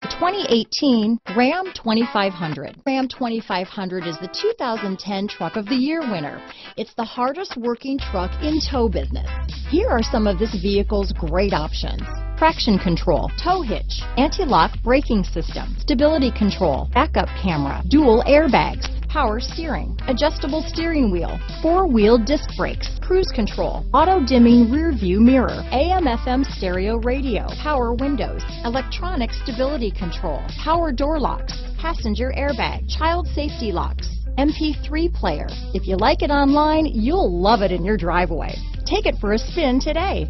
The 2018 Ram 2500. Ram 2500 is the 2010 Truck of the Year winner. It's the hardest working truck in tow business. Here are some of this vehicle's great options: traction control, tow hitch, anti-lock braking system, stability control, backup camera, dual airbags, power steering, adjustable steering wheel, four-wheel disc brakes, cruise control, auto-dimming rear view mirror, AM/FM stereo radio, power windows, electronic stability control, power door locks, passenger airbag, child safety locks, MP3 player. If you like it online, you'll love it in your driveway. Take it for a spin today.